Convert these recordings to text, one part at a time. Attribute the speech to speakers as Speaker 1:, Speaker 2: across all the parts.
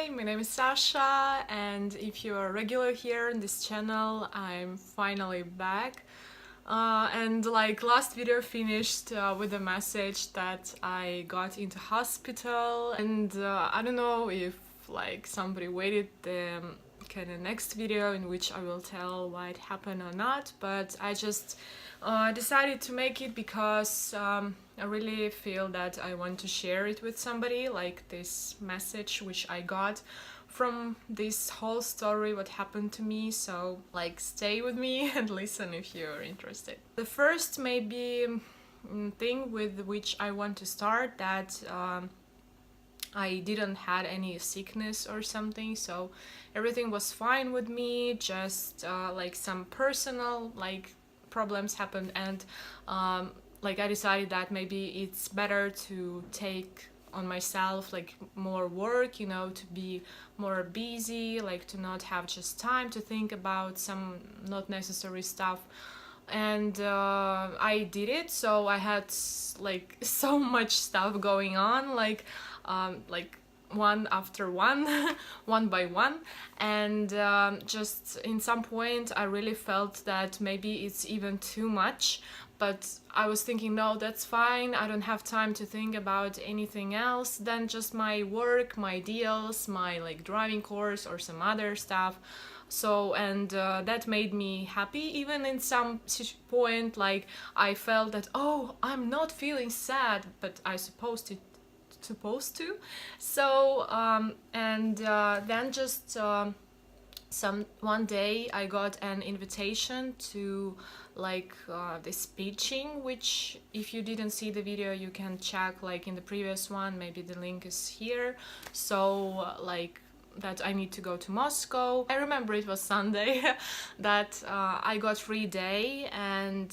Speaker 1: Hi, my name is Sasha, and if you are regular here in this channel, I'm finally back. And like last video finished with a message that I got into hospital, and I don't know if like somebody waited the kind of next video in which I will tell why it happened or not, but I just decided to make it because I really feel that I want to share it with somebody, like this message which I got from this whole story, what happened to me. So like stay with me and listen if you're interested. The first maybe thing with which I want to start, that I didn't had any sickness or something, so everything was fine with me, just like some personal like problems happened, and like I decided that maybe it's better to take on myself like more work, you know, to be more busy, like to not have just time to think about some not necessary stuff. And I did it, so I had like so much stuff going on, like one after one one by one, and just in some point I really felt that maybe it's even too much, but I was thinking, no, that's fine, I don't have time to think about anything else than just my work, my deals, my like driving course or some other stuff. So, and that made me happy, even in some point, like I felt that, oh, I'm not feeling sad, but I supposed to. So and then just some one day I got an invitation to like this pitching, which if you didn't see the video you can check like in the previous one, maybe the link is here. So like that I need to go to Moscow. I remember it was Sunday that I got free day, and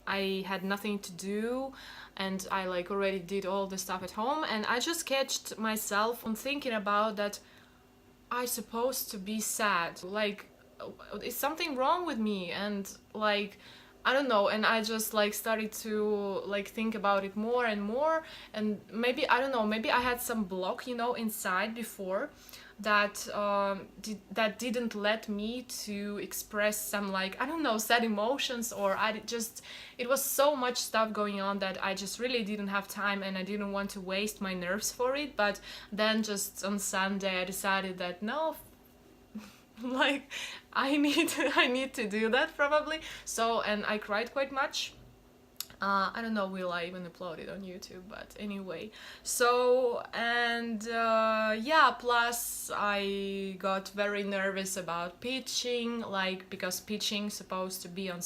Speaker 1: I had nothing to do, and I like already did all the stuff at home, and I just catched myself on thinking about that I supposed to be sad, like is something wrong with me, and like I don't know, and I just like started to like think about it more and more, and maybe I don't know, maybe I had some block, you know, inside before that that didn't let me to express some like I don't know sad emotions, or it was so much stuff going on that I just really didn't have time, and I didn't want to waste my nerves for it. But then just on Sunday I decided that no, like I need to do that probably. So, and I cried quite much. I don't know, will I even upload it on YouTube, but anyway. So, and yeah, plus I got very nervous about pitching, like because pitching supposed to be on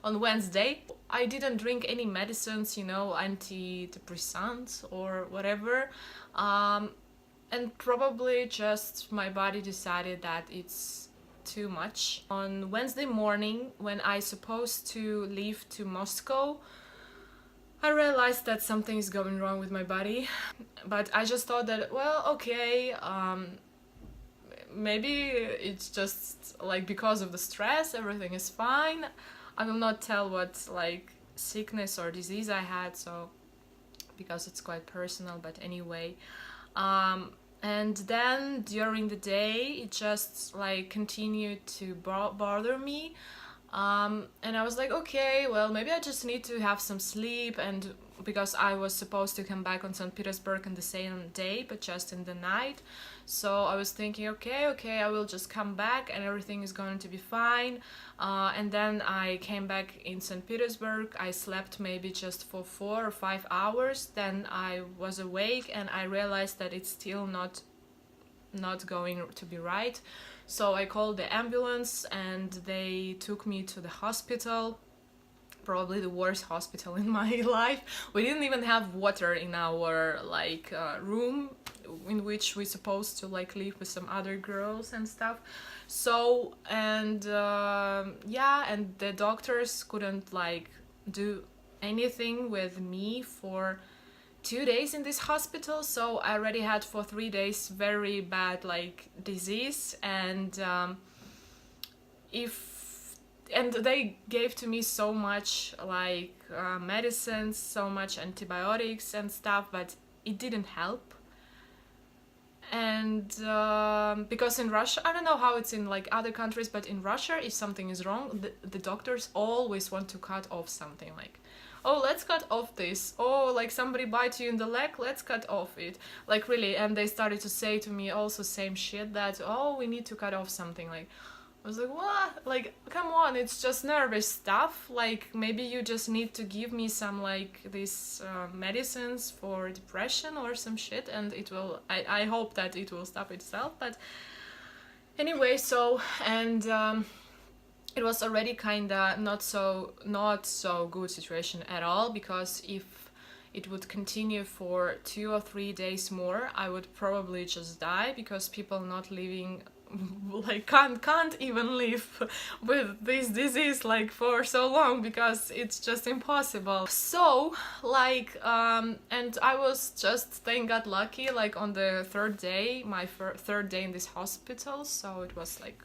Speaker 1: on Wednesday. I didn't drink any medicines, you know, antidepressants or whatever. And probably just my body decided that it's too much. On Wednesday morning, when I supposed to leave to Moscow, I realized that something is going wrong with my body. But I just thought that, well, okay, maybe it's just like because of the stress, everything is fine. I will not tell what like sickness or disease I had, so because it's quite personal, but anyway. And then during the day it just like continued to bother me, and I was like, okay, well, maybe I just need to have some sleep. And because I was supposed to come back on St. Petersburg on the same day, but just in the night, so I was thinking, okay, I will just come back and everything is going to be fine. And then I came back in St. Petersburg. I slept maybe just for 4 or 5 hours. Then I was awake and I realized that it's still not going to be right. So I called the ambulance and they took me to the hospital, probably the worst hospital in my life. We didn't even have water in our like room in which we supposed to like live with some other girls and stuff. So, and yeah, and the doctors couldn't like do anything with me for 2 days in this hospital. So I already had for 3 days very bad like disease, and and they gave to me so much like medicines, so much antibiotics and stuff, but it didn't help. And and because in Russia, I don't know how it's in like other countries, but in Russia, if something is wrong, the doctors always want to cut off something, like, oh, let's cut off this, oh, like somebody bites you in the leg, let's cut off it, like really. And they started to say to me also same shit, that, oh, we need to cut off something. Like, I was like, what? Like, come on, it's just nervous stuff. Like, maybe you just need to give me some, like, these medicines for depression or some shit, and it will, I hope that it will stop itself. But anyway, so, and it was already kinda not so good situation at all, because if it would continue for 2 or 3 days more, I would probably just die, because people not living like can't even live with this disease like for so long, because it's just impossible. So like and I was just, thank God, lucky, like on the third day, my third day in this hospital, so it was like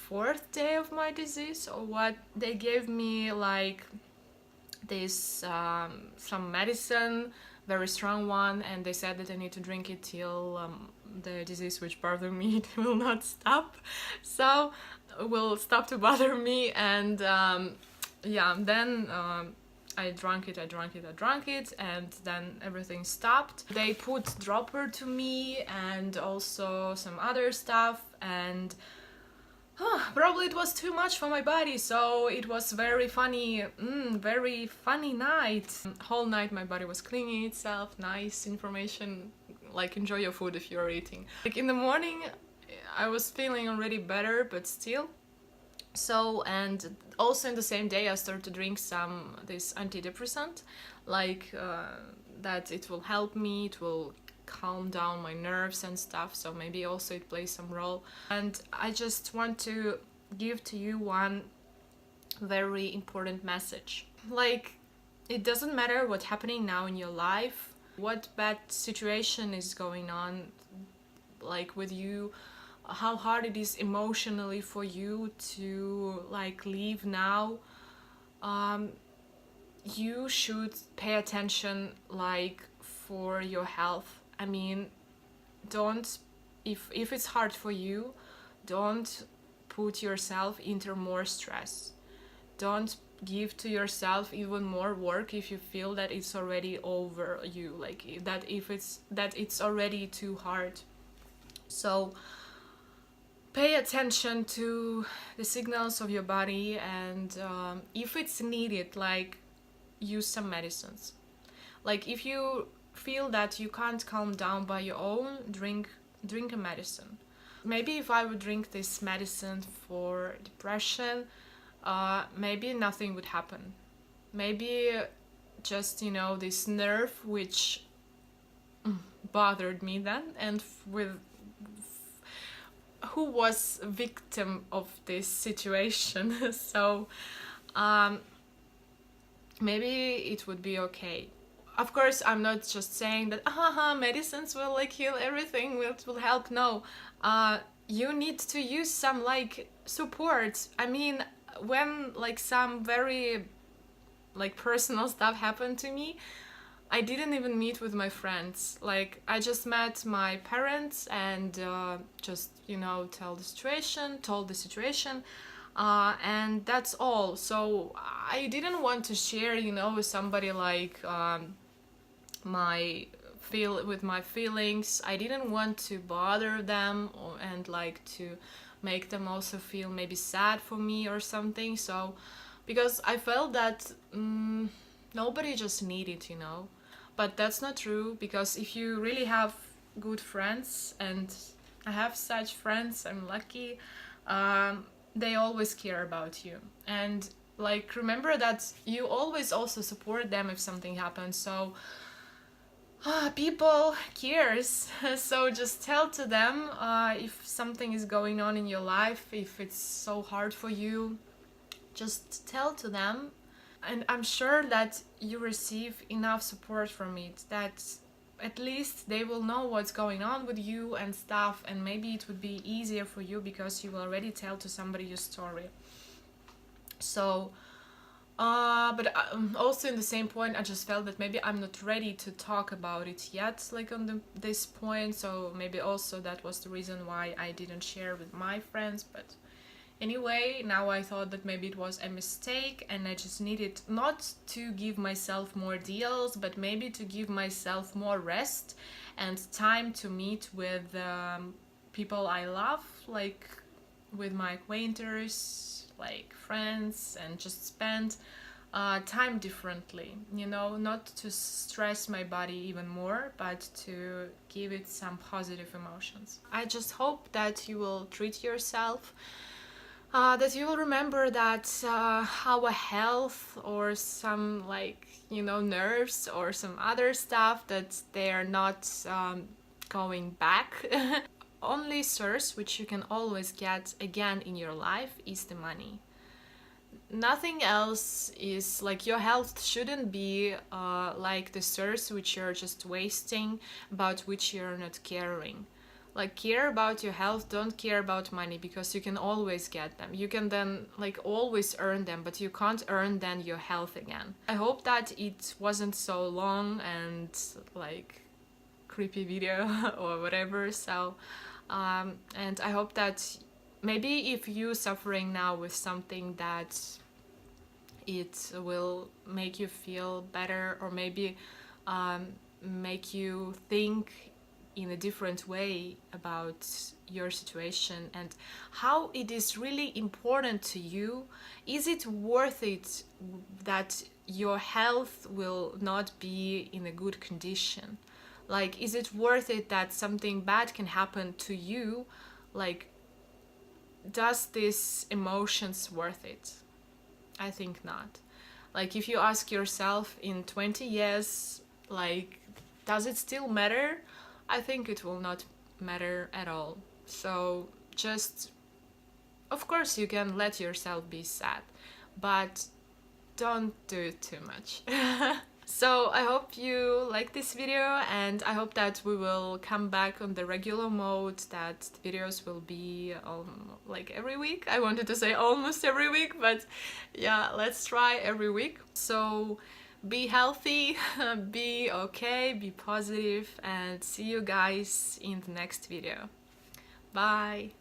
Speaker 1: fourth day of my disease or what, they gave me like this some medicine, very strong one, and they said that I need to drink it till the disease which bothered me it will not stop, so will stop to bother me. And yeah, then I drank it, and then everything stopped. They put dropper to me and also some other stuff, and probably it was too much for my body, so it was very funny night. Whole night my body was cleaning itself, nice information, like enjoy your food if you're eating. Like in the morning I was feeling already better, but still. So, and also in the same day I started to drink some this antidepressant, like that it will help me, it will calm down my nerves and stuff, so maybe also it plays some role. And I just want to give to you one very important message. Like, it doesn't matter what's happening now in your life, what bad situation is going on like with you, how hard it is emotionally for you to like leave now, you should pay attention like for your health. I mean, don't, if it's hard for you, don't put yourself into more stress. Don't give to yourself even more work if you feel that it's already over you, like if it's already too hard. So pay attention to the signals of your body, and if it's needed, like use some medicines. Like if you feel that you can't calm down by your own, drink a medicine. Maybe if I would drink this medicine for depression, maybe nothing would happen. Maybe just, you know, this nerve which bothered me then, and with who was a victim of this situation. So maybe it would be okay. Of course, I'm not just saying that medicines will like heal everything, will help. No, you need to use some like support. I mean, when like some very like personal stuff happened to me, I didn't even meet with my friends. Like I just met my parents and just, you know, told the situation. And that's all. So I didn't want to share, you know, with somebody like my feelings. I didn't want to bother them and like to make them also feel maybe sad for me or something. So because I felt that nobody just needed, you know. But that's not true, because if you really have good friends, and I have such friends, I'm lucky, they always care about you. And like remember that you always also support them if something happens. So people cares. So just tell to them if something is going on in your life, if it's so hard for you, just tell to them. And I'm sure that you receive enough support from it, that at least they will know what's going on with you and stuff, and maybe it would be easier for you because you will already tell to somebody your story. So But also in the same point, I just felt that maybe I'm not ready to talk about it yet, like on this point. So maybe also that was the reason why I didn't share with my friends. But anyway, now I thought that maybe it was a mistake and I just needed not to give myself more deals, but maybe to give myself more rest and time to meet with people I love, like with my acquaintance, like friends, and just spend time differently, you know, not to stress my body even more, but to give it some positive emotions. I just hope that you will treat yourself, that you will remember that our health or some, like, you know, nerves or some other stuff, that they are not going back. Only source which you can always get again in your life is the money. Nothing else is, like, your health shouldn't be like the source which you're just wasting, about which you're not caring. Like, care about your health, don't care about money, because you can always get them. You can then, like, always earn them, but you can't earn then your health again. I hope that it wasn't so long and like creepy video or whatever. So and I hope that maybe if you suffering now with something, that it will make you feel better, or maybe make you think in a different way about your situation and how it is really important to you. Is it worth it that your health will not be in a good condition? Like, is it worth it that something bad can happen to you? Like, does this emotions worth it? I think not. Like, if you ask yourself in 20 years, like, does it still matter? I think it will not matter at all. So just, of course you can let yourself be sad, but don't do it too much. So I hope you like this video, and I hope that we will come back on the regular mode, that the videos will be like every week. I wanted to say almost every week, but yeah, let's try every week. So be healthy, be okay, be positive, and see you guys in the next video. Bye!